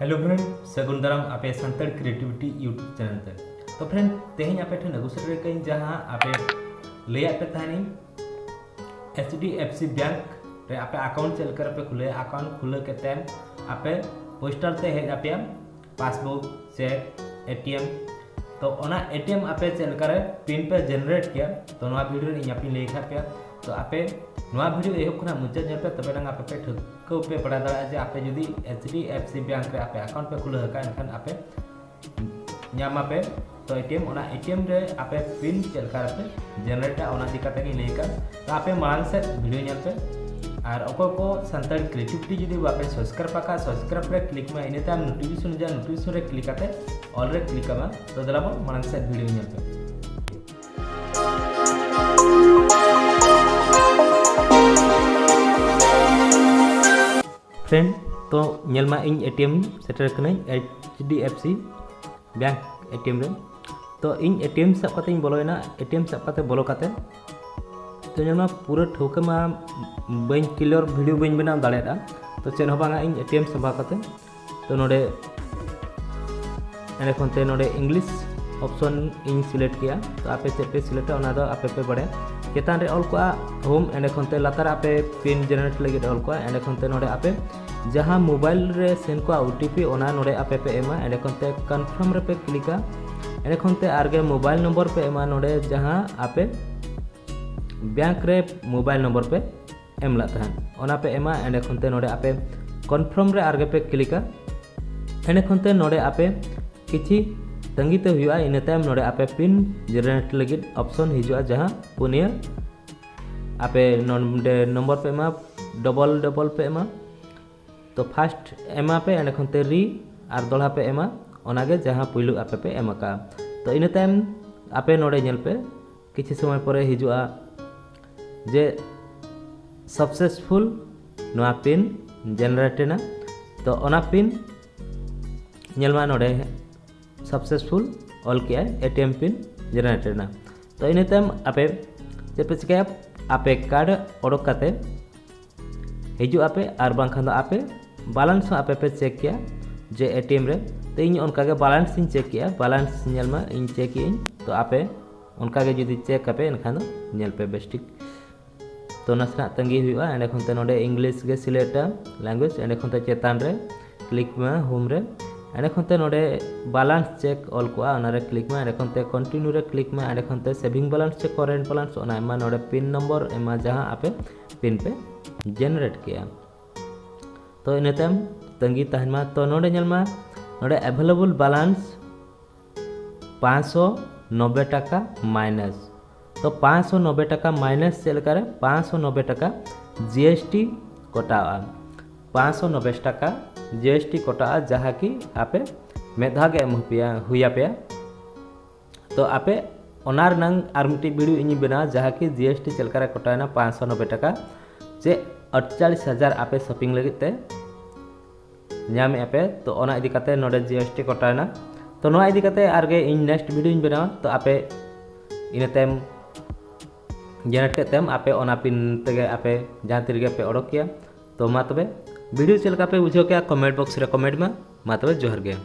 Hello friend सगुन दाराम आपे संताड़ creativity YouTube channel ते। तो फ्रेंड तेहन आपे ठन अगु सेटर कई जहां आपे ले आपे थानी hdfc बैंक रे आपे अकाउंट चल कर आपे खुले अकाउंट खुले के टाइम आपे पोस्टल ते हेज आपे पासबुक चेक एटीएम तो ओना एटीएम आपे चल कर पिन पे जनरेट किया तो नवा वीडियो इन आपे ले खा पे तो आपे नवा वीडियो एहब खुना मुचाद जब पे तबे नंग आपे ठको पे पड़ा दाड़ा जे आपे जुदी hdfc बैंक रे आपे अकाउंट पे खुले का एनखान आपे ᱧᱟᱢᱟ पे तो एटीएम ओना एटीएम रे आपे पिन चल कर आपे जनरेट ओना दिकाते गी लेका तो आपे मांग से वीडियो ᱧᱮᱞ पे और अको को संताड़ क्रिएटिविटी जुदी आपे सब्सक्राइब पाका सब्सक्राइब रे क्लिक में इने ताम नोटिफिकेशन रे क्लिक आते ऑल रे क्लिक कमा तो दलाबो मांग से वीडियो ᱧᱮल पे फ्रेंड तो ᱧᱮᱞ मा इन एटीएम सेटर कनै hdfc बैंक एटीएम रे तो इन एटीएम सब काते बोलोयना एटीएम सब काते बोलो काते तो ᱧᱮᱞ मा पूरा ठोके मा बइन क्लियर वीडियो बइन बनाव दाड़ेदा तो चेन होबांगा इन एटीएम सबा काते तो नोडे एने कोनते नोडे इंग्लिश ऑप्शन इन सिलेक्ट किया तो आपे चेक पे सिलेक्ट ओना दो आपे पे बड़े चेतान रे ऑल को होम एने कोनते लातार आपे पिन जनरेट लगे ऑल को एने कोनते नोडे आपे जहां मोबाइल रे सेंड को ओटीपी ओना नोडे आपे पे एमा एने कोनते कंफर्म रे पे क्लिका एने कोनते आरगे मोबाइल नंबर पे एमा नोडे जहां आपे बैंक रे मोबाइल नंबर पे एम लातान ओना पे एमा एने कोनते नोडे आपे कंफर्म रे आरगे पे क्लिका एने कोनते नोडे आपे किछि तंगीते हुआ इन टाइम नोडे आपे पिन जनरेट लगे ऑप्शन हिजुआ जहां पुनिया आपे नोडे नंबर पे एमा डबल पे एमा तो फास्ट एमा पे एने खनते री आर दोड़ा पे एमा ओनागे जहां पुइलु आपे पे एमा का तो इन टाइम आपे नोडे नेल पे किछि समय परे हिजुआ जे सक्सेसफुल नोआ पिन जनरेटेना तो ओना पिन नेलमा नोडे सक्सेसफुल ऑल किया एटीएम पिन जनरेटेड ना तो इन टाइम आपे चेपे चिकाया आपे कार्ड ओडोक काते हिजु आपे आर बांखान दो आपे बैलेंस आपे पे चेक किया जे एटीएम रे तो इन उनका के बैलेंस इन चेक किया बैलेंस नेलमा इन चेक इन तो आपे उनका के जुदी चेक आपे एनखान दो नेल पे बेस्टिक तो नसना तंगी हुआ एंड खनते नोडे इंग्लिश गे सिलेक्ट लैंग्वेज एंड खनते चेतान रे क्लिक में होम रे एंड खनते नोडे बैलेंस चेक ऑल को आना रे क्लिक में एंड खनते कंटिन्यू रे क्लिक में एंड खनते saving balance check current balance ओना एमा नोडे पिन नंबर एमा जहां आपे पिन पे जनरेट किया तो इन टाइम तंगी तहनमा तो नोडे नेलमा नोडे अवेलेबल बैलेंस 590 टाका माइनस तो 590 टाका माइनस चल करे 590 टाका जीएसटी कटावा 590 टाका जीएसटी कटा जहाँ कि आपे मेधागे एम हुआ पे तो आपे ओनार नंग आर मिट्टी वीडियो इन बना जहाँ कि जीएसटी चल कर कटाना 590 टाका जे 48,000 आपे शॉपिंग लगे ते नाम आपे तो ओना इदी काते नोडे जीएसटी कटाना तो नोआ इदी काते आरगे इन नेक्स्ट वीडियो इन बना तो आपे इन टाइम जनरेट के टाइम आपे ओना पिन तेगे आपे जहाँ तिरगे पे ओडोक किया तो मा तबे वीडियो चलका पे बुझो क्या कमेंट बॉक्स रे कमेंट में मा तबे जोहर गे।